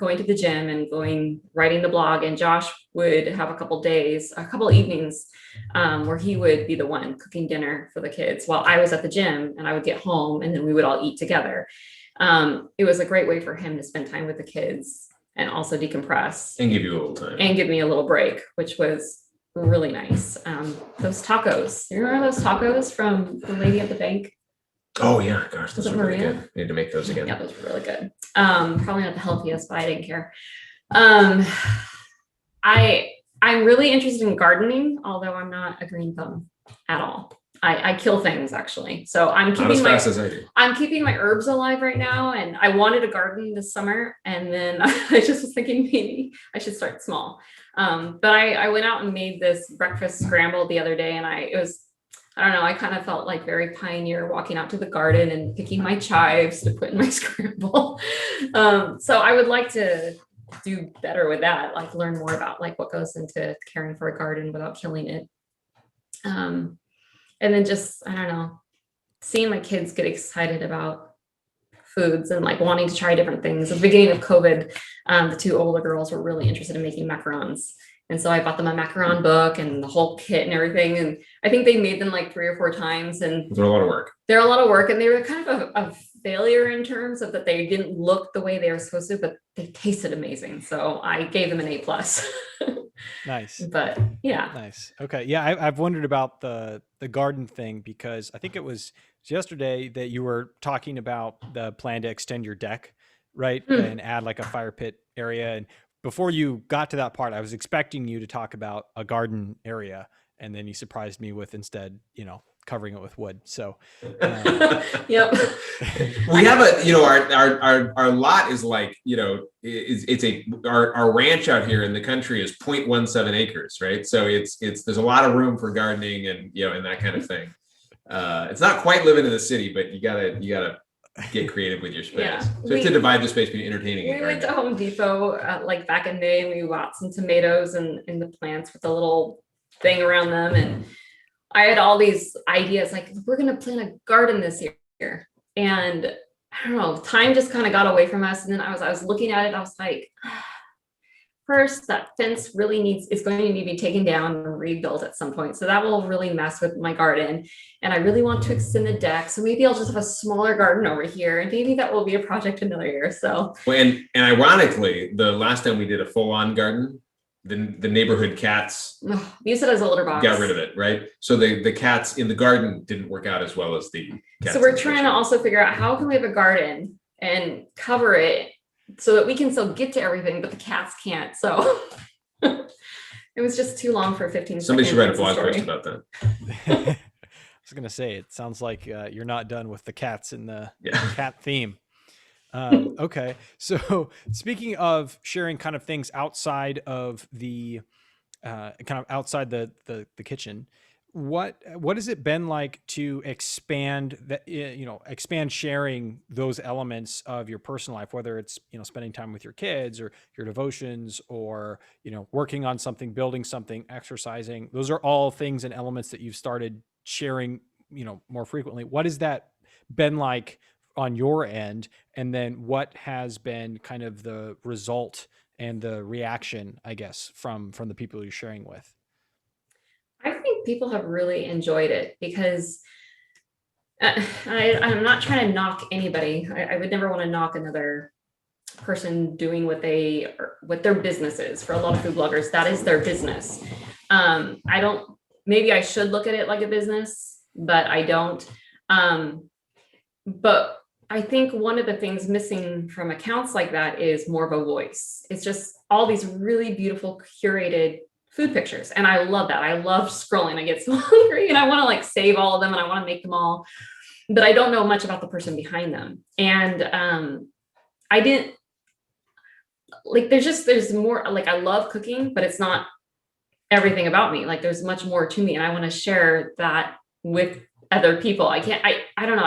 going to the gym and writing the blog. And Josh would have a couple evenings where he would be the one cooking dinner for the kids while I was at the gym, and I would get home and then we would all eat together. It was a great way for him to spend time with the kids and also decompress and give you a little time and give me a little break, which was really nice. Those tacos, you remember those tacos from the lady at the bank? Oh yeah, gosh, those are really good. I need to make those again. Yeah, those were really good. Probably not the healthiest, but I didn't care. I'm really interested in gardening, although I'm not a green thumb at all. I kill things actually. So I'm keeping I'm keeping my herbs alive right now. And I wanted a garden this summer. And then I just was thinking maybe I should start small. But I went out and made this breakfast scramble the other day, and I don't know, I kind of felt like very pioneer walking out to the garden and picking my chives to put in my scramble. So I would like to do better with that, like learn more about like what goes into caring for a garden without killing it. And then just, I don't know, seeing my kids get excited about foods and like wanting to try different things. At the beginning of COVID, the two older girls were really interested in making macarons. And so I bought them a macaron book and the whole kit and everything. And I think they made them like 3 or 4 times. And they're a lot of work. They're a lot of work. And they were kind of a failure in terms of that they didn't look the way they were supposed to, but they tasted amazing. So I gave them an A+. Nice. But yeah. Nice. Okay. Yeah. I've wondered about the garden thing, because I think it was yesterday that you were talking about the plan to extend your deck, right? And add like a fire pit area. And before you got to that part, I was expecting you to talk about a garden area, and then you surprised me with instead, covering it with wood. So, yep. We have our lot is like, our ranch out here in the country is 0.17 acres, right? So there's a lot of room for gardening and, and that kind of thing. It's not quite living in the city, but you gotta get creative with your space. Yeah. So you have to divide the space between entertaining and gardening. We went to Home Depot like back in May, and we bought some tomatoes and the plants with the little thing around them. And I had all these ideas like, we're going to plant a garden this year. And I don't know, time just kind of got away from us. And then I was looking at it. I was like, first, that fence is going to need to be taken down and rebuilt at some point. So that will really mess with my garden. And I really want to extend the deck. So maybe I'll just have a smaller garden over here. And maybe that will be a project another year. So, well, and ironically, the last time we did a full-on garden, the neighborhood cats use it as a litter box. Got rid of it, right? So the cats in the garden didn't work out as well as the cats. So we're trying to also figure out how can we have a garden and cover it so that we can still get to everything, but the cats can't. So it was just too long for 15 Somebody seconds. should write a blog post about that. I was going to say, it sounds like you're not done with the cats and the cat theme. Okay. So speaking of sharing kind of things outside of the outside the kitchen, what has it been like to expand sharing those elements of your personal life, whether it's, spending time with your kids or your devotions or, working on something, building something, exercising? Those are all things and elements that you've started sharing, more frequently. What has that been like on your end? And then what has been kind of the result and the reaction, I guess, from the people you're sharing with? I think people have really enjoyed it because I'm not trying to knock anybody. I would never want to knock another person doing what their business is. For a lot of food bloggers, that is their business. Maybe I should look at it like a business, but I don't. But I think one of the things missing from accounts like that is more of a voice. It's just all these really beautiful curated food pictures. And I love that. I love scrolling. I get so hungry and I want to like save all of them and I want to make them all, but I don't know much about the person behind them. And I didn't like, there's more, like, I love cooking, but it's not everything about me. Like there's much more to me and I want to share that with other people. I don't know.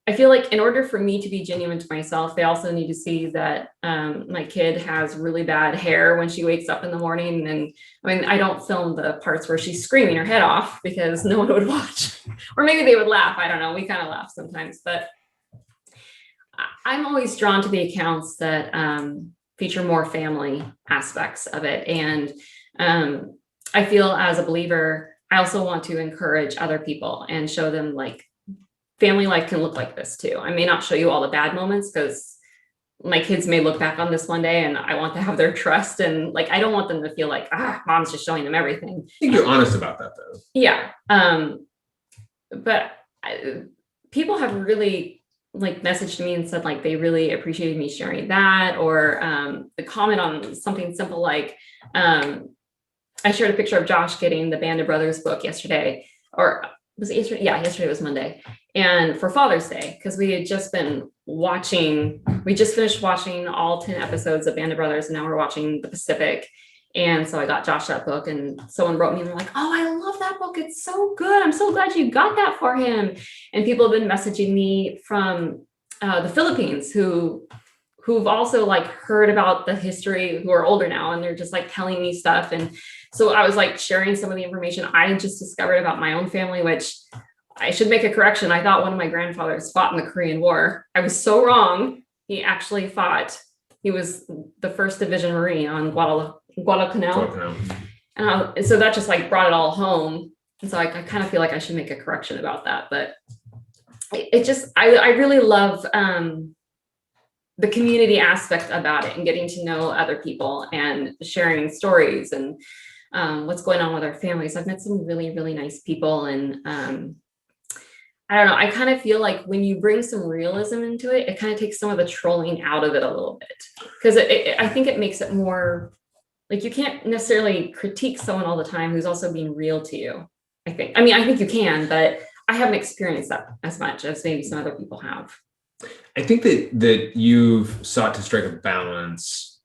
I feel like in order for me to be genuine to myself, they also need to see that my kid has really bad hair when she wakes up in the morning. And I mean, I don't film the parts where she's screaming her head off because no one would watch, or maybe they would laugh. I don't know. We kind of laugh sometimes, but I'm always drawn to the accounts that feature more family aspects of it. And I feel as a believer, I also want to encourage other people and show them like family life can look like this too. I may not show you all the bad moments because my kids may look back on this one day and I want to have their trust. And like, I don't want them to feel like, mom's just showing them everything. I think you're honest about that though. Yeah. But people have really like messaged me and said like, they really appreciated me sharing that, or the comment on something simple like, I shared a picture of Josh getting the Band of Brothers book yesterday, or was it yesterday? Yeah, yesterday was Monday. And for Father's Day, because we had just been watching, we just finished watching all 10 episodes of Band of Brothers, and now we're watching The Pacific. And so I got Josh that book, and someone wrote me and they're like, oh, I love that book. It's so good. I'm so glad you got that for him. And people have been messaging me from the Philippines who've also like heard about the history, who are older now, and they're just like telling me stuff. And so I was like sharing some of the information I just discovered about my own family, which I should make a correction. I thought one of my grandfathers fought in the Korean War. I was so wrong. He actually fought. He was the 1st Division Marine on Guadalcanal. And so that just like brought it all home. And so I kind of feel like I should make a correction about that. But I really love the community aspect about it and getting to know other people and sharing stories and what's going on with our families. I've met some really, really nice people. And I don't know, I kind of feel like when you bring some realism into it, it kind of takes some of the trolling out of it a little bit. Because I think it makes it more, like you can't necessarily critique someone all the time who's also being real to you, I think. I mean, I think you can, but I haven't experienced that as much as maybe some other people have. I think that you've sought to strike a balance,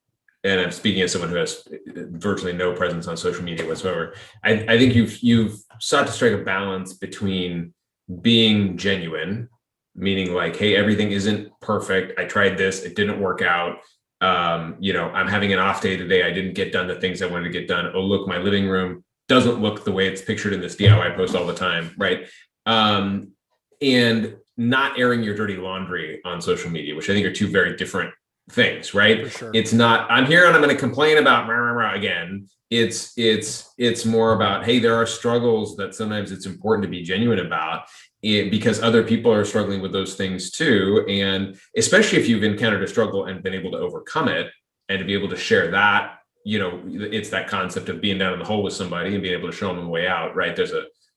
and I'm speaking as someone who has virtually no presence on social media whatsoever. I think you've sought to strike a balance between being genuine, meaning like, hey, everything isn't perfect. I tried this, it didn't work out. I'm having an off day today. I didn't get done the things I wanted to get done. Oh, look, my living room doesn't look the way it's pictured in this DIY post all the time, right? And not airing your dirty laundry on social media, which I think are two very different things, right? For sure. It's not, I'm here and I'm going to complain about again. It's more about, hey, there are struggles that sometimes it's important to be genuine about because other people are struggling with those things too. And especially if you've encountered a struggle and been able to overcome it and to be able to share that, it's that concept of being down in the hole with somebody and being able to show them a way out, right? There's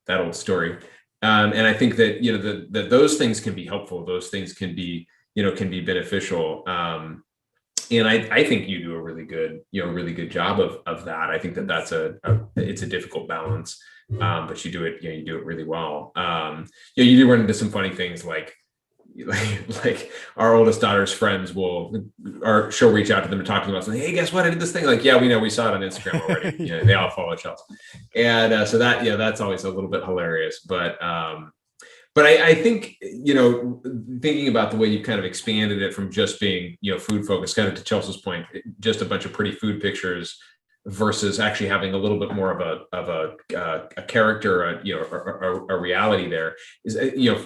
that old story. And I think that, that those things can be helpful. Those things can be beneficial. And I think you do a really good job of that. I think that it's a difficult balance, but you do it really well. You do run into some funny things like our oldest daughter's friends she'll reach out to them and talk to them about something. Hey, guess what? I did this thing. Like, yeah, we know, we saw it on Instagram already. They all follow Chels. And so that's always a little bit hilarious, but I think, thinking about the way you kind of expanded it from just being, food focused, kind of to Chelsea's point, just a bunch of pretty food pictures versus actually having a little bit more of a character, a reality there is,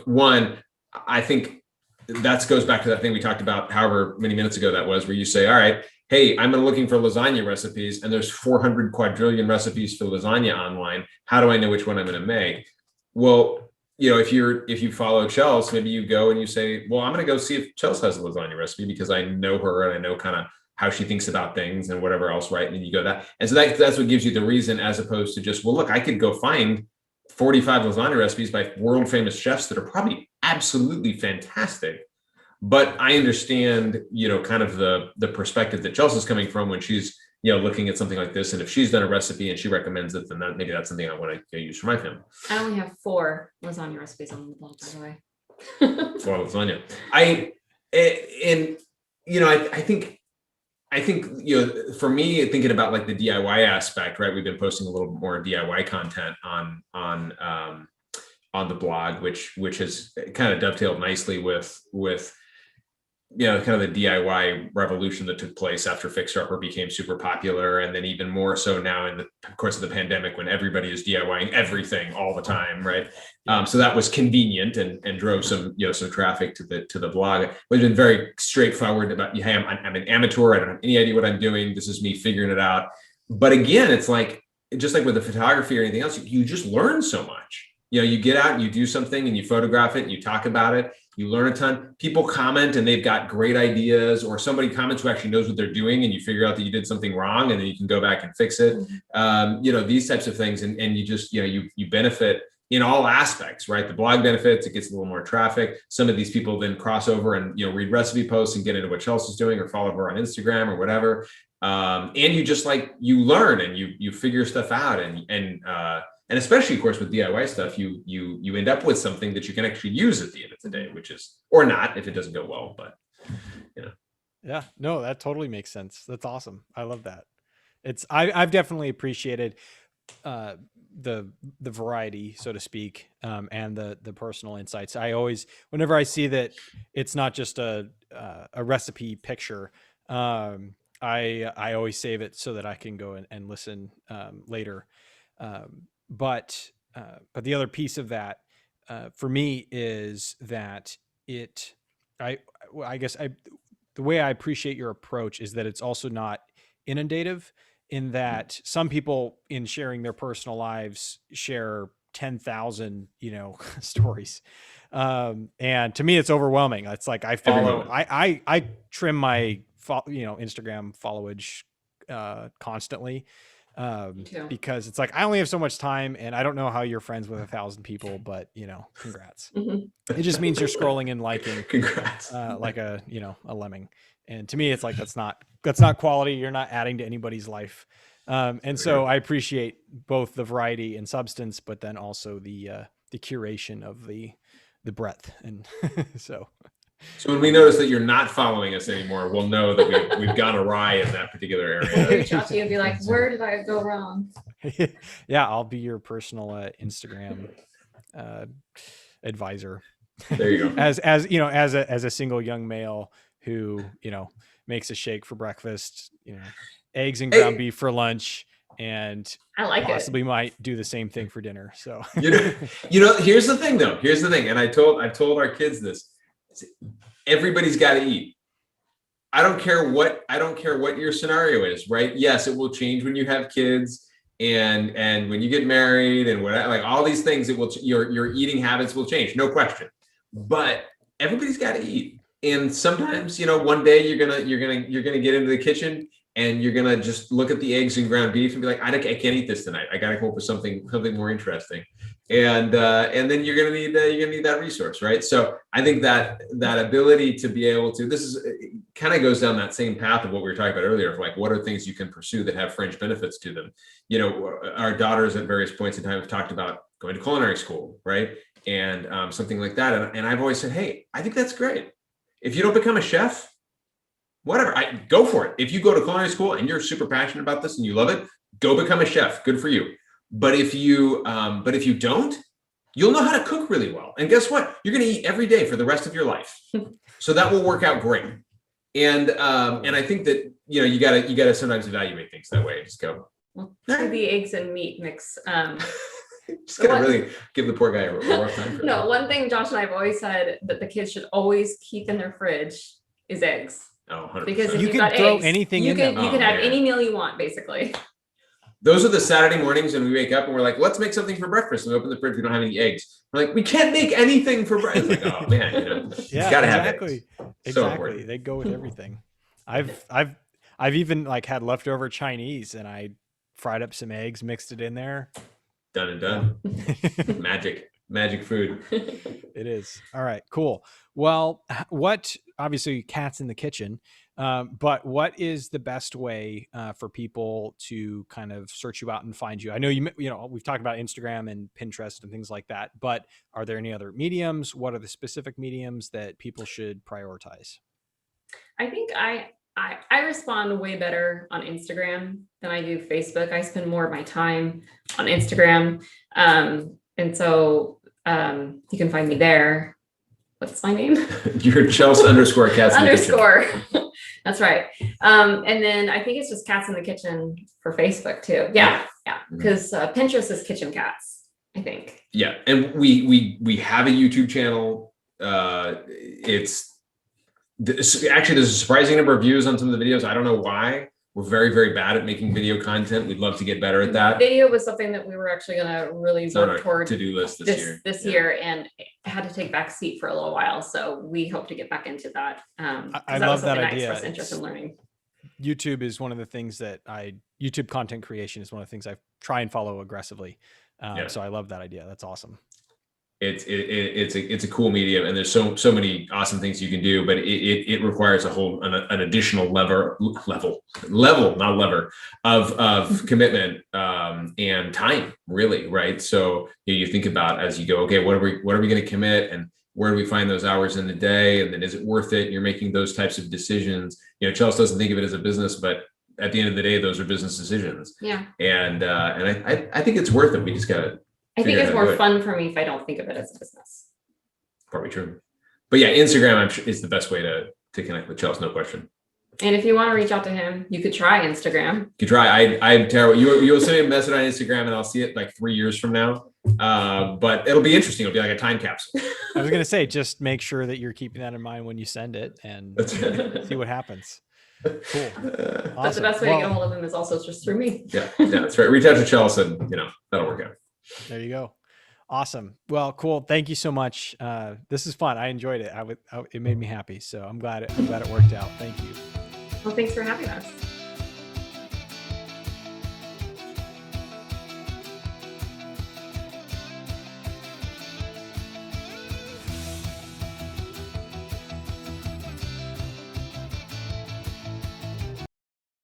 one, I think that goes back to that thing we talked about however many minutes ago that was, where you say, all right, hey, I'm looking for lasagna recipes and there's 400 quadrillion recipes for lasagna online. How do I know which one I'm going to make? Well, if you follow Chels, maybe you go and you say, well, I'm going to go see if Chels has a lasagna recipe because I know her and I know kind of how she thinks about things and whatever else, right? And then you go that. And so that's what gives you the reason, as opposed to just, well, look, I could go find 45 lasagna recipes by world famous chefs that are probably absolutely fantastic. But I understand, kind of the perspective that Chelsea's coming from when she's, looking at something like this. And if she's done a recipe and she recommends it, then maybe that's something I want to use for my family. I only have 4 lasagna recipes on the blog, by the way. 4 lasagna. I think, for me, thinking about like the DIY aspect, right? We've been posting a little bit more DIY content on the blog, which has kind of dovetailed nicely with kind of the DIY revolution that took place after Fixer Upper became super popular. And then even more so now in the course of the pandemic, when everybody is DIYing everything all the time. Right. So that was convenient and drove some traffic to the blog. We've been very straightforward about, hey, I'm an amateur. I don't have any idea what I'm doing. This is me figuring it out. But again, it's like, just like with the photography or anything else, you just learn so much. You get out and you do something and you photograph it and you talk about it. You learn a ton. People comment and they've got great ideas, or somebody comments who actually knows what they're doing, and you figure out that you did something wrong, and then you can go back and fix it. These types of things, and you just you benefit in all aspects, right? The blog benefits; it gets a little more traffic. Some of these people then cross over and read recipe posts and get into what Chelsea's doing, or follow her on Instagram or whatever. And you just you learn and you figure stuff out, and especially, of course, with DIY stuff, you end up with something that you can actually use at the end of the day, which is, or not if it doesn't go well, but Yeah, no, that totally makes sense. That's awesome. I love that. I've definitely appreciated the variety, so to speak, and the personal insights. I always, whenever I see that it's not just a recipe picture, I always save it so that I can go and listen later. But the other piece of that for me is that the way I appreciate your approach is that it's also not inundative, in that some people, in sharing their personal lives, share 10,000, stories. And to me, it's overwhelming. It's like I trim my, Instagram followage constantly. Because it's like, I only have so much time, and I don't know how you're friends with 1,000 people, but congrats. It just means you're scrolling and liking. Congrats. Like a lemming. And to me, it's like, that's not quality. You're not adding to anybody's life. And so I appreciate both the variety and substance, but then also the curation of the breadth. And so when we notice that you're not following us anymore, we'll know that we've gone awry in that particular area. Reach out to you and be like, where did I go wrong? Yeah, I'll be your personal Instagram advisor. There you go. As a single young male who makes a shake for breakfast, eggs and ground beef for lunch, and I like possibly might do the same thing for dinner. So here's the thing though. Here's the thing, and I've told our kids this. Everybody's got to eat. I don't care what your scenario is, right? Yes, it will change when you have kids and when you get married and whatever, like all these things, your eating habits will change, no question. But everybody's got to eat. And sometimes, one day you're gonna get into the kitchen and you're gonna just look at the eggs and ground beef and be like, I can't eat this tonight. I gotta come up with something more interesting. And then you're gonna need that resource, right? So I think that ability to be able to, kind of goes down that same path of what we were talking about earlier, of like, what are things you can pursue that have fringe benefits to them? Our daughters at various points in time have talked about going to culinary school, right? And something like that. And I've always said, hey, I think that's great. If you don't become a chef, whatever, go for it. If you go to culinary school and you're super passionate about this and you love it, go become a chef. Good for you. But if you don't, you'll know how to cook really well. And guess what? You're going to eat every day for the rest of your life. So that will work out great. And I think that you gotta sometimes evaluate things that way. Just go. Well, the eggs and meat mix. Just gotta really give the poor guy a rough time for that. One thing Josh and I have always said that the kids should always keep in their fridge is eggs. Oh, 100%. Because if you you've can got throw eggs, anything you in can them. you can have any meal you want, basically. Those are the Saturday mornings when we wake up and we're like, let's make something for breakfast. And we open the fridge, we don't have any eggs. We're like, we can't make anything for breakfast. Like, oh man, yeah, gotta exactly. have eggs. Exactly. They go with everything. I've even had leftover Chinese and I fried up some eggs, mixed it in there. Done and done. Magic. magic food. It is. All right, cool. Well, obviously Catz in the kitchen, but what is the best way for people to kind of search you out and find you? I know we've talked about Instagram and Pinterest and things like that, but are there any other mediums? What are the specific mediums that people should prioritize? I think I respond way better on Instagram than I do Facebook. I spend more of my time on Instagram. And so you can find me there. What's my name? You're Chels _ Catz _ That's right. And then I think it's just Catz in the Kitchen for Facebook too. Yeah. Because Pinterest is Kitchen Catz, I think. Yeah, and we have a YouTube channel. Actually, there's a surprising number of views on some of the videos. I don't know why. We're very, very bad at making video content. We'd love to get better at that. Video was something that we were actually going to really work toward to-do list this year, and it had to take back seat for a little while. So we hope to get back into that. I love that idea. Nice interest in learning. YouTube is one of the things that YouTube content creation is one of the things I try and follow aggressively. So I love that idea. That's awesome. It's a cool medium, and there's so many awesome things you can do, but it requires an additional level of commitment and time, really, right? So you think about as you go, okay, what are we going to commit, and where do we find those hours in the day, and then is it worth it? You're making those types of decisions. Chels doesn't think of it as a business, but at the end of the day, those are business decisions. Yeah, and I think it's worth it. We just gotta. I think it's more fun for me if I don't think of it as a business. Probably true. But yeah, Instagram I'm sure is the best way to connect with Chels, no question. And if you want to reach out to him, you could try Instagram. You could try. I'm terrible. You'll send me a message on Instagram and I'll see it like 3 years from now. But it'll be interesting. It'll be like a time capsule. I was going to say, just make sure that you're keeping that in mind when you send it and see what happens. Cool. Awesome. But the best way to get a hold of him is also just through me. Yeah, that's right. Reach out to Chels and that'll work out. There you go. Awesome. Well, cool. Thank you so much. This is fun. I enjoyed it. It made me happy. So I'm glad it worked out. Thank you. Well, thanks for having us.